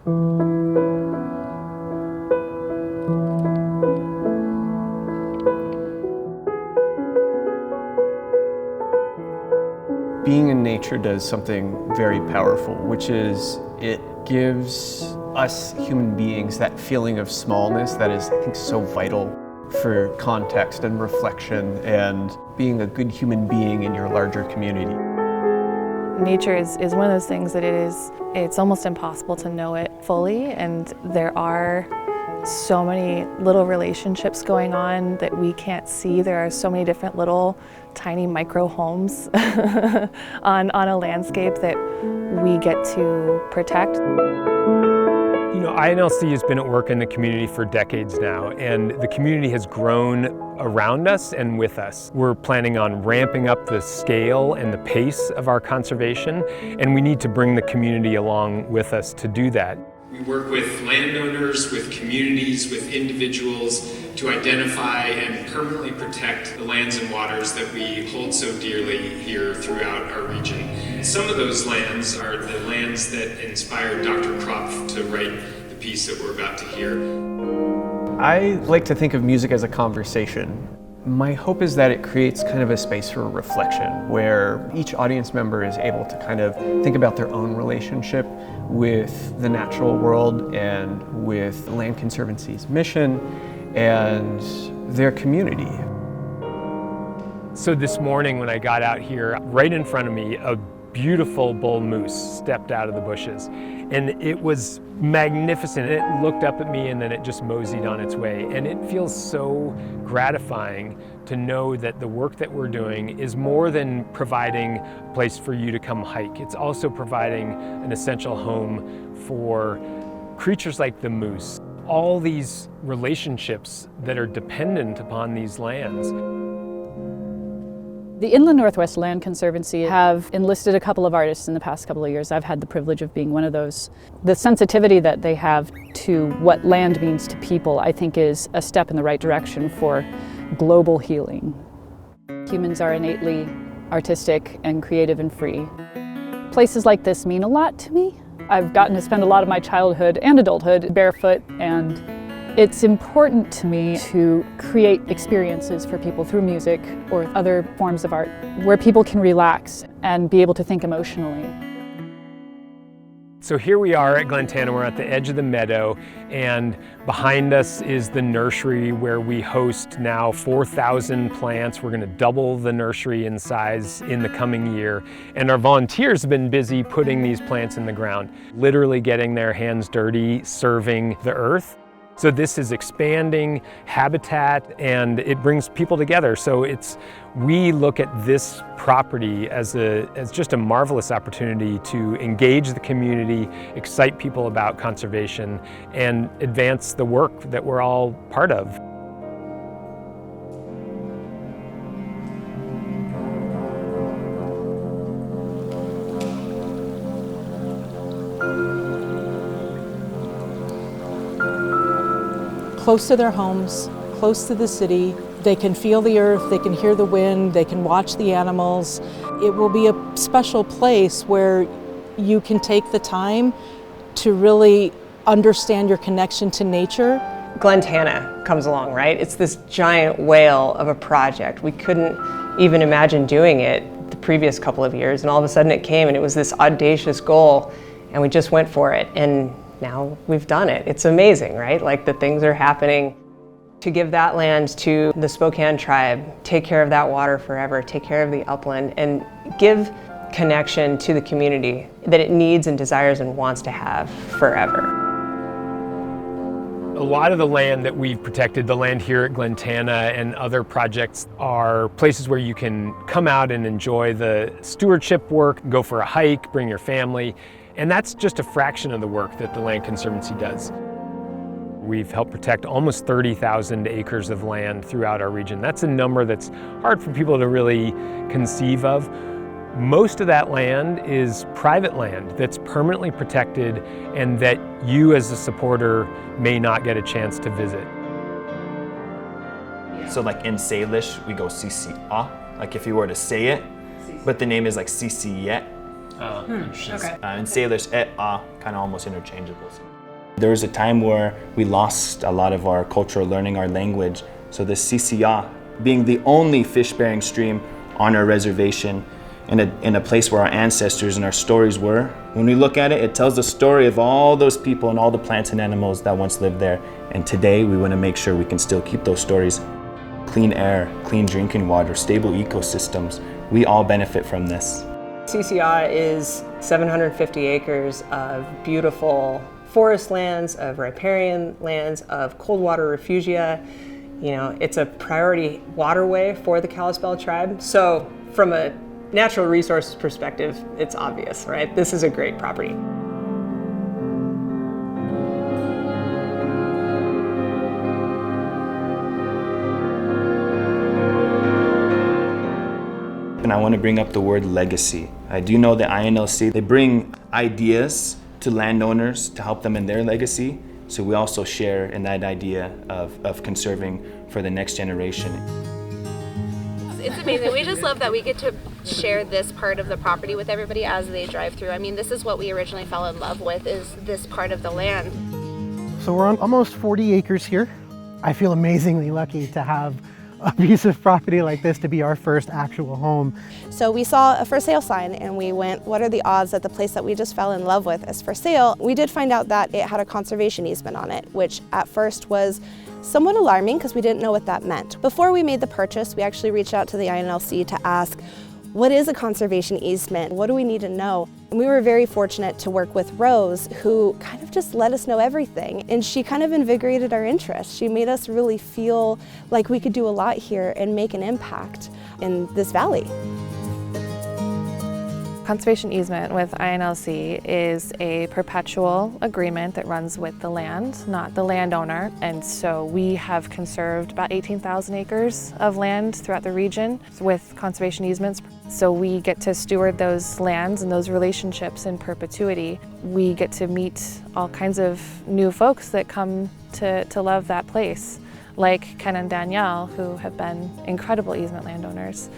Being in nature does something very powerful, which is it gives us human beings that feeling of smallness that is, I think, so vital for context and reflection and being a good human being in your larger community. Nature is one of those things that it's almost impossible to know it fully, and there are so many little relationships going on that we can't see. There are so many different little tiny micro homes on a landscape that we get to protect. You know, INLC has been at work in the community for decades now, and the community has grown around us and with us. We're planning on ramping up the scale and the pace of our conservation, and we need to bring the community along with us to do that. We work with landowners, with communities, with individuals to identify and permanently protect the lands and waters that we hold so dearly here throughout our region. Some of those lands are the lands that inspired Dr. Kropf to write the piece that we're about to hear. I like to think of music as a conversation. My hope is that it creates kind of a space for reflection where each audience member is able to kind of think about their own relationship with the natural world and with the Land Conservancy's mission and their community. So this morning when I got out here, right in front of me, a beautiful bull moose stepped out of the bushes. And it was magnificent. It looked up at me and then it just moseyed on its way. And it feels so gratifying to know that the work that we're doing is more than providing a place for you to come hike. It's also providing an essential home for creatures like the moose. All these relationships that are dependent upon these lands. The Inland Northwest Land Conservancy have enlisted a couple of artists in the past couple of years. I've had the privilege of being one of those. The sensitivity that they have to what land means to people, I think, is a step in the right direction for global healing. Humans are innately artistic and creative and free. Places like this mean a lot to me. I've gotten to spend a lot of my childhood and adulthood barefoot, and it's important to me to create experiences for people through music or other forms of art where people can relax and be able to think emotionally. So here we are at Glentana. We're at the edge of the meadow, and behind us is the nursery where we host now 4,000 plants. We're going to double the nursery in size in the coming year. And our volunteers have been busy putting these plants in the ground, literally getting their hands dirty, serving the earth. So this is expanding habitat and it brings people together. So we look at this property as just a marvelous opportunity to engage the community, excite people about conservation, and advance the work that we're all part of. Close to their homes, close to the city. They can feel the earth, they can hear the wind, they can watch the animals. It will be a special place where you can take the time to really understand your connection to nature. Glentana comes along, right? It's this giant whale of a project. We couldn't even imagine doing it the previous couple of years, and all of a sudden it came and it was this audacious goal, and we just went for it. And now we've done it. It's amazing, right? Like the things are happening. To give that land to the Spokane tribe, take care of that water forever, take care of the upland, and give connection to the community that it needs and desires and wants to have forever. A lot of the land that we've protected, the land here at Glentana and other projects, are places where you can come out and enjoy the stewardship work, go for a hike, bring your family. And that's just a fraction of the work that the Land Conservancy does. We've helped protect almost 30,000 acres of land throughout our region. That's a number that's hard for people to really conceive of. Most of that land is private land that's permanently protected and that you as a supporter may not get a chance to visit. So like in Salish, we go Sisi-a, like if you were to say it, but the name is like Sisi-yet. Okay. In Salish, kind of almost interchangeable. There was a time where we lost a lot of our cultural learning, our language. So the Sisiya, being the only fish-bearing stream on our reservation, in a place where our ancestors and our stories were. When we look at it, it tells the story of all those people and all the plants and animals that once lived there. And today we want to make sure we can still keep those stories. Clean air, clean drinking water, stable ecosystems. We all benefit from this. CCI is 750 acres of beautiful forest lands, of riparian lands, of cold water refugia. You know, it's a priority waterway for the Kalispel tribe. So from a natural resources perspective, it's obvious, right? This is a great property. And I want to bring up the word legacy. I do know that INLC, they bring ideas to landowners to help them in their legacy. So we also share in that idea of conserving for the next generation. It's amazing. We just love that we get to share this part of the property with everybody as they drive through. I mean, this is what we originally fell in love with, is this part of the land. So we're on almost 40 acres here. I feel amazingly lucky to have a piece of property like this to be our first actual home. So we saw a for sale sign and we went, what are the odds that the place that we just fell in love with is for sale? We did find out that it had a conservation easement on it, which at first was somewhat alarming because we didn't know what that meant. Before we made the purchase, we actually reached out to the INLC to ask, what is a conservation easement? What do we need to know? And we were very fortunate to work with Rose, who kind of just let us know everything. And she kind of invigorated our interest. She made us really feel like we could do a lot here and make an impact in this valley. Conservation easement with INLC is a perpetual agreement that runs with the land, not the landowner. And so we have conserved about 18,000 acres of land throughout the region with conservation easements. So we get to steward those lands and those relationships in perpetuity. We get to meet all kinds of new folks that come to love that place, like Ken and Danielle, who have been incredible easement landowners.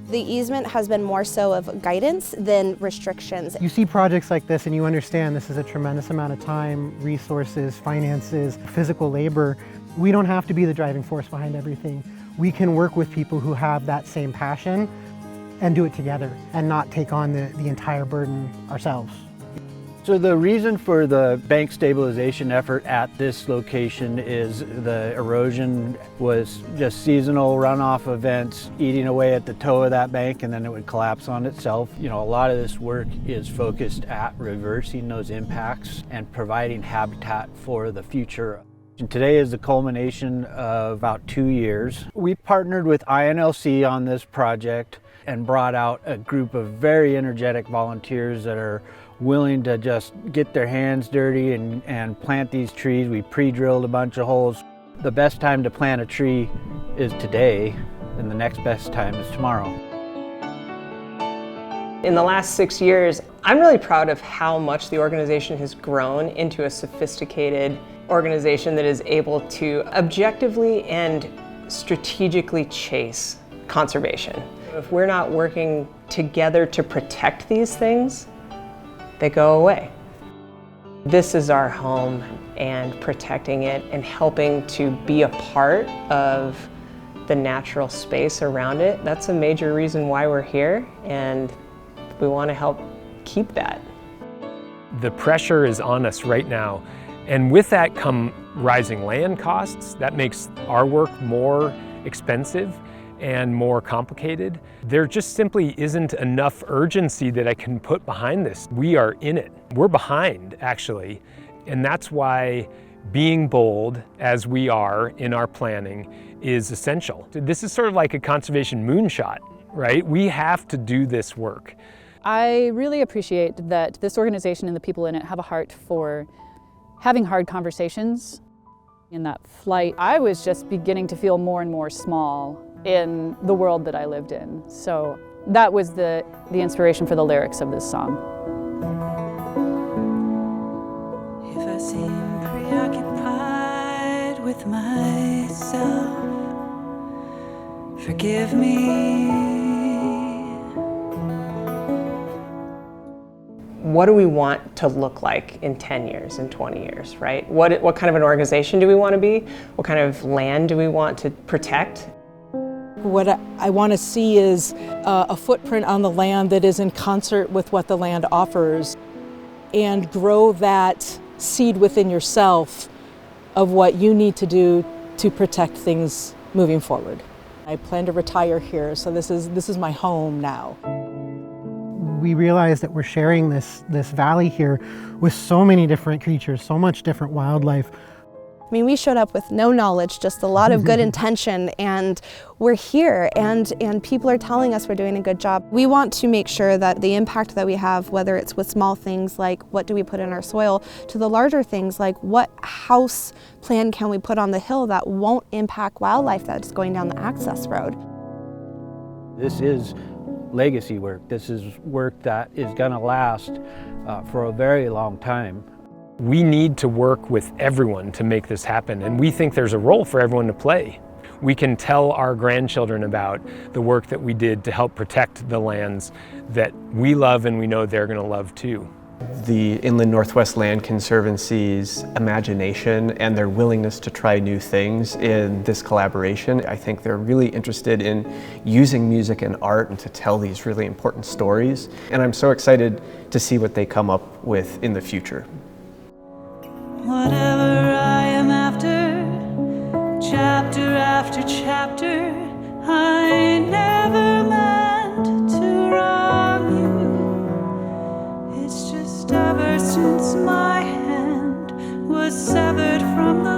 The easement has been more so of guidance than restrictions. You see projects like this and you understand this is a tremendous amount of time, resources, finances, physical labor. We don't have to be the driving force behind everything. We can work with people who have that same passion and do it together and not take on the entire burden ourselves. So the reason for the bank stabilization effort at this location is the erosion was just seasonal runoff events eating away at the toe of that bank, and then it would collapse on itself. You know, a lot of this work is focused at reversing those impacts and providing habitat for the future. And today is the culmination of about 2 years. We partnered with INLC on this project and brought out a group of very energetic volunteers that are willing to just get their hands dirty and plant these trees. We pre-drilled a bunch of holes. The best time to plant a tree is today, and the next best time is tomorrow. In the last 6 years, I'm really proud of how much the organization has grown into a sophisticated organization that is able to objectively and strategically chase conservation. If we're not working together to protect these things, they go away. This is our home, and protecting it and helping to be a part of the natural space around it, that's a major reason why we're here, and we want to help keep that. The pressure is on us right now, and with that come rising land costs. That makes our work more expensive and more complicated. There just simply isn't enough urgency that I can put behind this. We are in it. We're behind, actually, and that's why being bold, as we are in our planning, is essential. This is sort of like a conservation moonshot, right? We have to do this work. I really appreciate that this organization and the people in it have a heart for having hard conversations. In that flight, I was just beginning to feel more and more small in the world that I lived in. So that was the inspiration for the lyrics of this song. If I seem preoccupied with myself, forgive me. what do we want to look like in 10 years, in 20 years, right? What kind of an organization do we want to be? What kind of land do we want to protect? What I want to see is a footprint on the land that is in concert with what the land offers, and grow that seed within yourself of what you need to do to protect things moving forward. I plan to retire here, so this is my home now. We realize that we're sharing this valley here with so many different creatures, so much different wildlife. I mean, we showed up with no knowledge, just a lot of good intention, and we're here, and people are telling us we're doing a good job. We want to make sure that the impact that we have, whether it's with small things like what do we put in our soil, to the larger things like what house plan can we put on the hill that won't impact wildlife that's going down the access road. This is legacy work. This is work that is going to last for a very long time. We need to work with everyone to make this happen, and we think there's a role for everyone to play. We can tell our grandchildren about the work that we did to help protect the lands that we love and we know they're going to love too. The Inland Northwest Land Conservancy's imagination and their willingness to try new things in this collaboration, I think they're really interested in using music and art and to tell these really important stories. And I'm so excited to see what they come up with in the future. Whatever I am after, chapter after chapter, I never meant to wrong you. It's just ever since my hand was severed from the